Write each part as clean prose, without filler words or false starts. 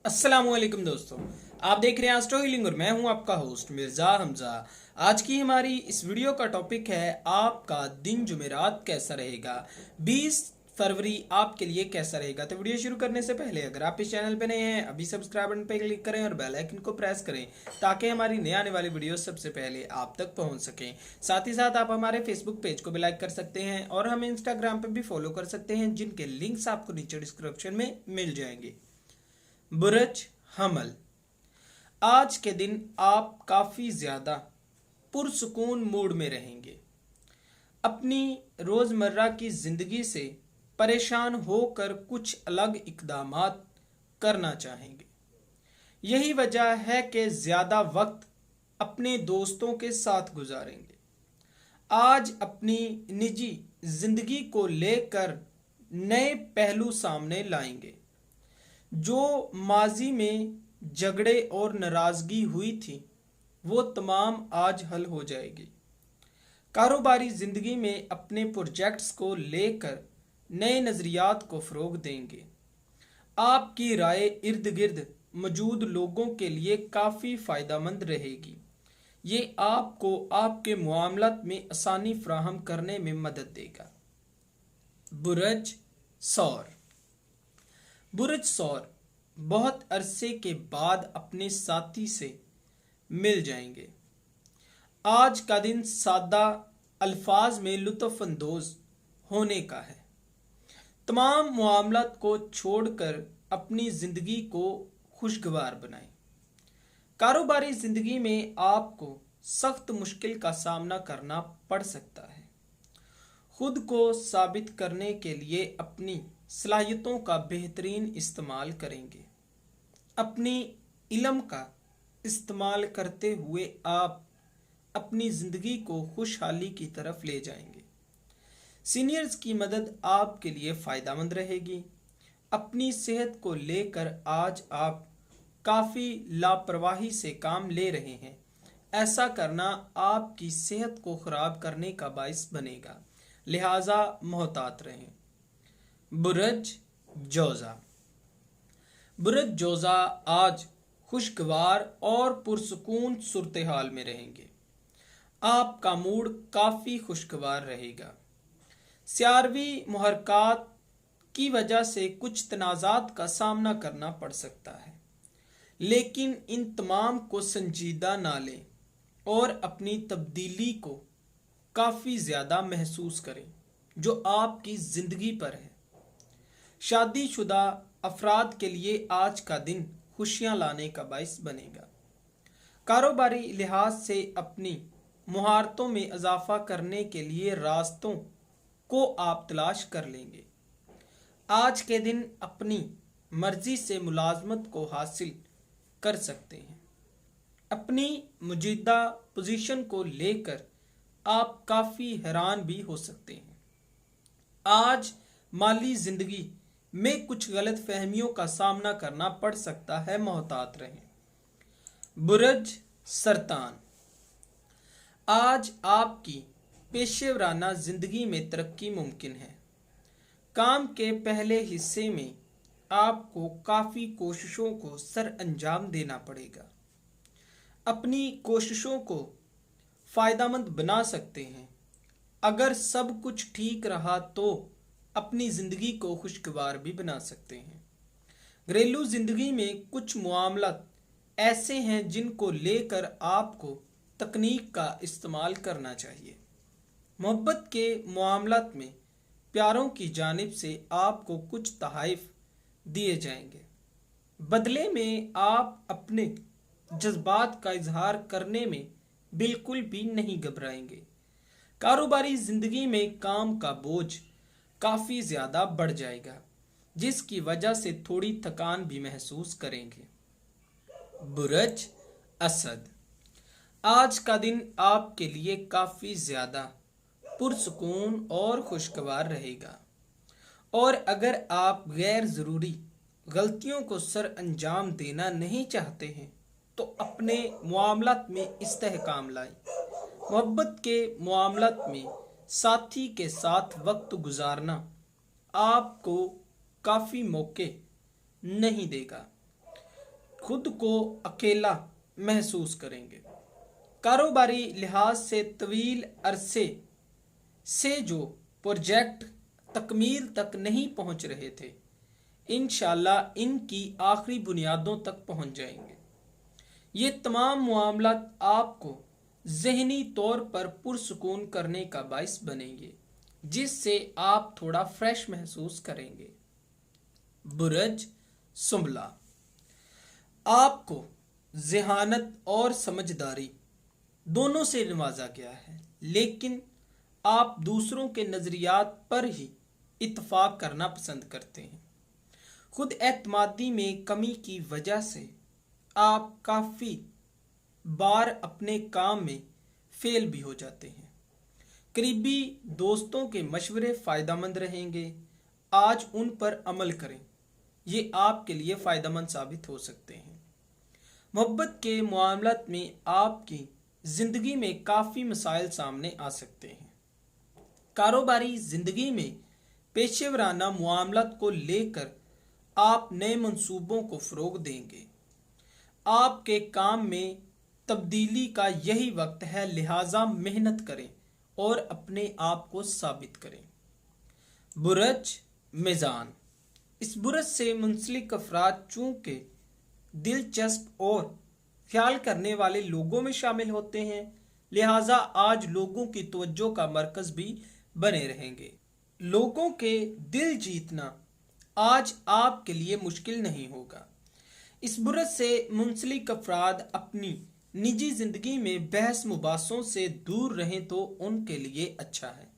अस्सलामुअलैकुम दोस्तों, आप देख रहे हैं एस्ट्रो हीलिंग और मैं हूं आपका होस्ट मिर्ज़ा हमज़ा। आज की हमारी इस वीडियो का टॉपिक है आपका दिन जुमेरात कैसा रहेगा। 20 फरवरी आपके लिए कैसा रहेगा। तो वीडियो शुरू करने से पहले अगर आप इस चैनल पे नए हैं अभी सब्सक्राइब बटन पे क्लिक करें और बेल आइकन को प्रेस करें ताकि हमारी नए आने वाली वीडियो सबसे पहले आप तक पहुंच सकें। साथ ही साथ आप हमारे फेसबुक पेज को भी लाइक कर सकते हैं और हमें इंस्टाग्राम पे भी फॉलो कर सकते हैं, जिनके लिंक्स आपको नीचे डिस्क्रिप्शन में मिल जाएंगे। बुरज हमल, आज के दिन आप काफ़ी ज़्यादा पुरसुकून मूड में रहेंगे। अपनी रोज़मर्रा की ज़िंदगी से परेशान होकर कुछ अलग इक़दामात करना चाहेंगे। यही वजह है कि ज़्यादा वक्त अपने दोस्तों के साथ गुजारेंगे। आज अपनी निजी ज़िंदगी को लेकर नए पहलू सामने लाएंगे। जो माजी में झगड़े और नाराज़गी हुई थी वो तमाम आज हल हो जाएगी। कारोबारी ज़िंदगी में अपने प्रोजेक्ट्स को लेकर नए नज़रियात को फ़रोग देंगे। आपकी राय इर्द गिर्द मौजूद लोगों के लिए काफ़ी फ़ायदेमंद रहेगी। ये आपको आपके मामलात में आसानी फ्राहम करने में मदद देगा। बुरज सौर, बुरज सौर बहुत अरसे के बाद अपने साथी से मिल जाएंगे। आज का दिन सादा अल्फाज में लुत्फ़ अंदोज़ होने का है। तमाम मामलात को छोड़कर अपनी ज़िंदगी को खुशगवार बनाएं। कारोबारी ज़िंदगी में आपको सख्त मुश्किल का सामना करना पड़ सकता है। खुद को साबित करने के लिए अपनी सलाहियतों का बेहतरीन इस्तेमाल करेंगे। अपनी इल्म का इस्तेमाल करते हुए आप अपनी ज़िंदगी को खुशहाली की तरफ ले जाएंगे। सीनियर्स की मदद आपके लिए फ़ायदेमंद रहेगी। अपनी सेहत को लेकर आज आप काफ़ी लापरवाही से काम ले रहे हैं। ऐसा करना आपकी सेहत को ख़राब करने का बायस बनेगा, लिहाजा मोहतात रहें। बुरज जोज़ा, बुरज जोज़ा आज खुशगवार और पुरसुकून सूरत हाल में रहेंगे। आपका मूड काफ़ी खुशगवार रहेगा। स्यारवी मुहरकात की वजह से कुछ तनाज़ात का सामना करना पड़ सकता है, लेकिन इन तमाम को संजीदा ना लें और अपनी तब्दीली को काफ़ी ज़्यादा महसूस करें जो आपकी ज़िंदगी पर है। शादीशुदा अफराद के लिए आज का दिन खुशियां लाने का बायस बनेगा। कारोबारी लिहाज से अपनी मुहारतों में इजाफा करने के लिए रास्तों को आप तलाश कर लेंगे। आज के दिन अपनी मर्जी से मुलाजमत को हासिल कर सकते हैं। अपनी मौजूदा पोजीशन को लेकर आप काफ़ी हैरान भी हो सकते हैं। आज माली ज़िंदगी में कुछ गलत फहमियों का सामना करना पड़ सकता है, मोहतात रहें। बुरज सरतान, आज आपकी पेशेवराना ज़िंदगी में तरक्की मुमकिन है। काम के पहले हिस्से में आपको काफ़ी कोशिशों को सर अंजाम देना पड़ेगा। अपनी कोशिशों को फ़ायदेमंद बना सकते हैं। अगर सब कुछ ठीक रहा तो अपनी ज़िंदगी को खुशगवार भी बना सकते हैं। घरेलू ज़िंदगी में कुछ मामलात ऐसे हैं जिनको लेकर आपको तकनीक का इस्तेमाल करना चाहिए। मोहब्बत के मामलात में प्यारों की जानिब से आपको कुछ तोहफ़े दिए जाएंगे। बदले में आप अपने जज्बात का इजहार करने में बिल्कुल भी नहीं घबराएंगे। कारोबारी ज़िंदगी में काम का बोझ काफ़ी ज़्यादा बढ़ जाएगा, जिसकी वजह से थोड़ी थकान भी महसूस करेंगे। बुरज असद, आज का दिन आपके लिए काफ़ी ज़्यादा पुरसुकून और खुशगवार रहेगा, और अगर आप गैर ज़रूरी गलतियों को सर अंजाम देना नहीं चाहते हैं तो अपने मामलात में इस्तेहकाम लाएं। मोहब्बत के मामलात में साथी के साथ वक्त गुजारना आपको काफ़ी मौके नहीं देगा। खुद को अकेला महसूस करेंगे। कारोबारी लिहाज से तवील अरसे से जो प्रोजेक्ट तकमील तक नहीं पहुंच रहे थे, इंशाल्लाह इनकी आखिरी बुनियादों तक पहुंच जाएंगे। ये तमाम मामलात आपको ज़हनी तौर पर पुरसुकून करने का बाइस बनेंगे, जिससे आप थोड़ा फ्रेश महसूस करेंगे। बुरज सुंबला, आपको ज़हानत और समझदारी दोनों से नवाजा गया है, लेकिन आप दूसरों के नज़रियात पर ही इत्तफाक करना पसंद करते हैं। खुद एतमादी में कमी की वजह से आप काफ़ी बार अपने काम में फेल भी हो जाते हैं। करीबी दोस्तों के मशवरे फ़ायदेमंद रहेंगे, आज उन पर अमल करें, ये आपके लिए फ़ायदेमंद साबित हो सकते हैं। मोहब्बत के मामलात में आपकी ज़िंदगी में काफ़ी मसाइल सामने आ सकते हैं। कारोबारी ज़िंदगी में पेशेवराना मामलात को लेकर आप नए मंसूबों को फ़रोग देंगे। आपके काम में तब्दीली का यही वक्त है, लिहाजा मेहनत करें और अपने आप को साबित करें। बुरज मीज़ान, इस बुरज से मुंसलिक अफराद चूँकि दिलचस्प और ख्याल करने वाले लोगों में शामिल होते हैं, लिहाजा आज लोगों की तवज्जो का मरकज भी बने रहेंगे। लोगों के दिल जीतना आज आपके लिए मुश्किल नहीं होगा। इस बुरज से मुंसलिक अफराद अपनी निजी जिंदगी में बहस मुबासों से दूर रहें तो उनके लिए अच्छा है।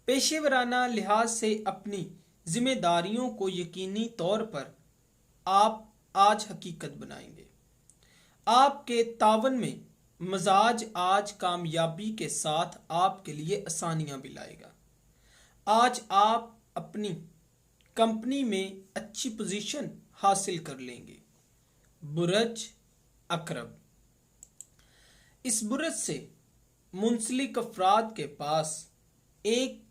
पेशेवराना लिहाज से अपनी जिम्मेदारियों को यकीनी तौर पर आप आज हकीकत बनाएंगे। आपके तावन में मजाज आज कामयाबी के साथ आपके लिए आसानियां भी लाएगा। आज आप अपनी कंपनी में अच्छी पोजीशन हासिल कर लेंगे। बुरज अकरब, इस बुरज से मुंसलिक अफराद के पास एक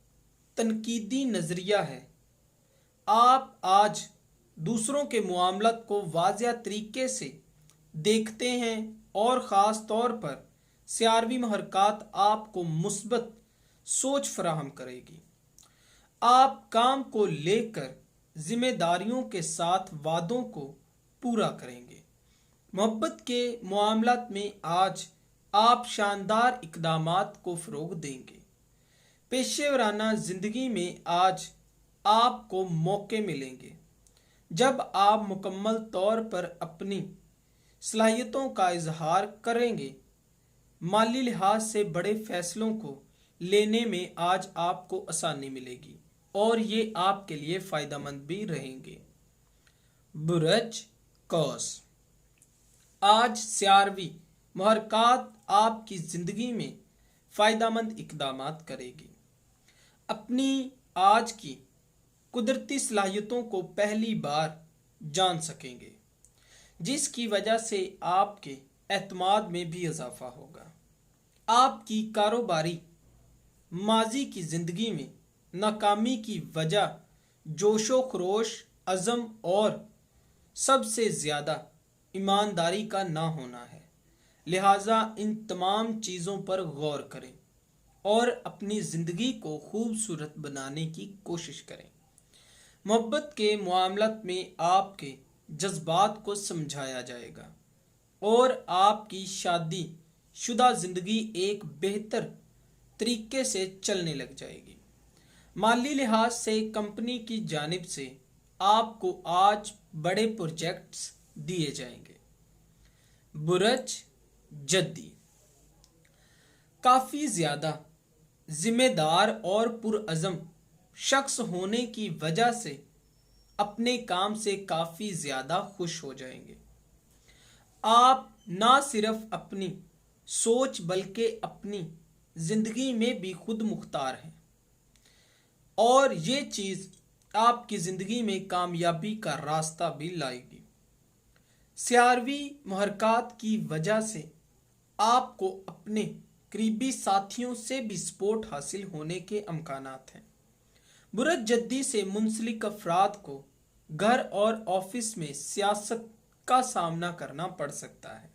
तनकीदी नज़रिया है। आप आज दूसरों के मामलात को वाज़िया तरीके से देखते हैं और ख़ास तौर पर सियारवी महरकात आपको मुस्बत सोच फराहम करेगी। आप काम को लेकर जिम्मेदारियों के साथ वादों को पूरा करेंगे। मोहब्बत के मामलात में आज आप शानदार इक़दामात को फ़रोग देंगे। पेशेवराना ज़िंदगी में आज आपको मौके मिलेंगे जब आप मुकम्मल तौर पर अपनी सलाहियतों का इजहार करेंगे। माली लिहाज से बड़े फैसलों को लेने में आज आपको आसानी मिलेगी और ये आपके लिए फ़ायदेमंद भी रहेंगे। बुरज कौस, आज सियारवी महरकात आपकी ज़िंदगी में फ़ायदेमंद इक़दामात करेगी। अपनी आज की कुदरती सलाहियतों को पहली बार जान सकेंगे, जिसकी वजह से आपके एतमाद में भी इजाफा होगा। आपकी कारोबारी माजी की ज़िंदगी में नाकामी की वजह जोशो खरोश, अज़म और सबसे ज़्यादा ईमानदारी का ना होना है। लिहाजा इन तमाम चीज़ों पर गौर करें और अपनी ज़िंदगी को खूबसूरत बनाने की कोशिश करें। मोहब्बत के मामलात में आपके जज्बात को समझाया जाएगा और आपकी शादी शुदा ज़िंदगी एक बेहतर तरीके से चलने लग जाएगी। माली लिहाज से कंपनी की जानिब से आपको आज बड़े प्रोजेक्ट्स दिए जाएंगे। बुरज जद्दी, काफ़ी ज़्यादा जिम्मेदार और पुरअज़म शख्स होने की वजह से अपने काम से काफ़ी ज़्यादा खुश हो जाएंगे। आप ना सिर्फ अपनी सोच बल्कि अपनी ज़िंदगी में भी खुद मुख्तार हैं और ये चीज़ आपकी ज़िंदगी में कामयाबी का रास्ता भी लाएगी। सियारवी महरकात की वजह से आपको अपने करीबी साथियों से भी सपोर्ट हासिल होने के अमकानात हैं। बुरज जद्दी से मुंसलिक अफराद को घर और ऑफिस में सियासत का सामना करना पड़ सकता है।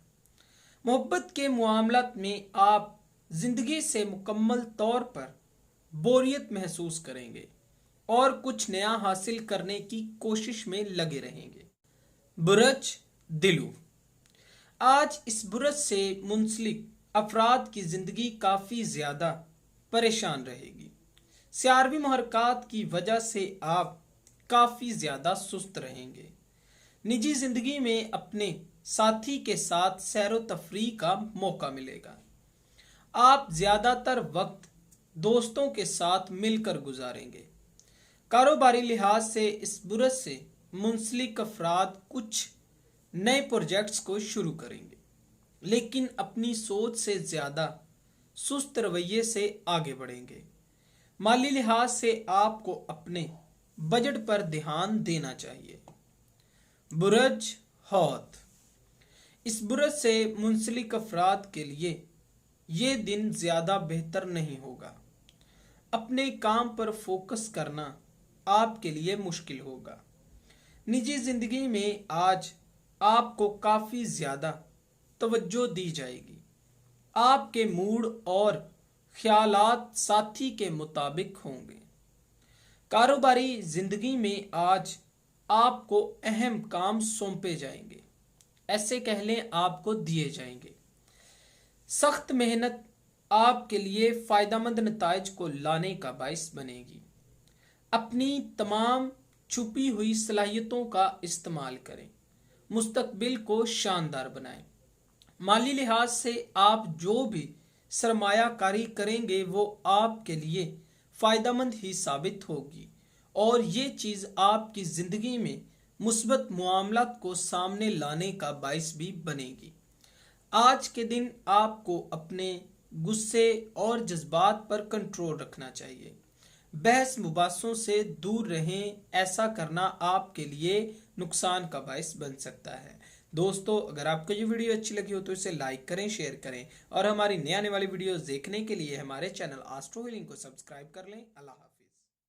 मोहब्बत के मामलात में आप जिंदगी से मुकम्मल तौर पर बोरियत महसूस करेंगे और कुछ नया हासिल करने की कोशिश में लगे रहेंगे। बुरज दिलू, आज इस बुरज से मुंसलिक अफराद की जिंदगी काफी ज्यादा परेशान रहेगी। सियारवी मुहरकात की वजह से आप काफी ज्यादा सुस्त रहेंगे। निजी जिंदगी में अपने साथी के साथ सैरो तफरीह का मौका मिलेगा। आप ज्यादातर वक्त दोस्तों के साथ मिलकर गुजारेंगे। कारोबारी लिहाज से इस बुरज से मुंसलिक अफराद कुछ नए प्रोजेक्ट्स को शुरू करेंगे, लेकिन अपनी सोच से ज्यादा सुस्त रवैये से आगे बढ़ेंगे। माली लिहाज से आपको अपने बजट पर ध्यान देना चाहिए। बुरज हौत, इस बुरज से मुंसलिक अफराद के लिए ये दिन ज्यादा बेहतर नहीं होगा। अपने काम पर फोकस करना आपके लिए मुश्किल होगा। निजी जिंदगी में आज आपको काफी ज्यादा तवज्जो दी जाएगी। आपके मूड और ख्यालात साथी के मुताबिक होंगे। कारोबारी जिंदगी में आज आपको अहम काम सौंपे जाएंगे, ऐसे कह लें आपको दिए जाएंगे। सख्त मेहनत आपके लिए फायदेमंद नताइज को लाने का बाइस बनेगी। अपनी तमाम छुपी हुई सलाहियतों का इस्तेमाल करें, मुस्तकबिल को शानदार बनाएं। माली लिहाज से आप जो भी सरमायाकारी करेंगे वो आपके लिए फायदेमंद ही साबित होगी और ये चीज आपकी जिंदगी में मुस्बत मामलात को सामने लाने का बाइस भी बनेगी। आज के दिन आपको अपने गुस्से और जज्बात पर कंट्रोल रखना चाहिए। बहस मुबासों से दूर रहें, ऐसा करना आपके लिए नुकसान का बाइस बन सकता है। दोस्तों, अगर आपको ये वीडियो अच्छी लगी हो तो इसे लाइक करें, शेयर करें और हमारी नई आने वाली वीडियोस देखने के लिए हमारे चैनल एस्ट्रो हीलिंग को सब्सक्राइब कर लें। अल्लाह हाफ़िज़।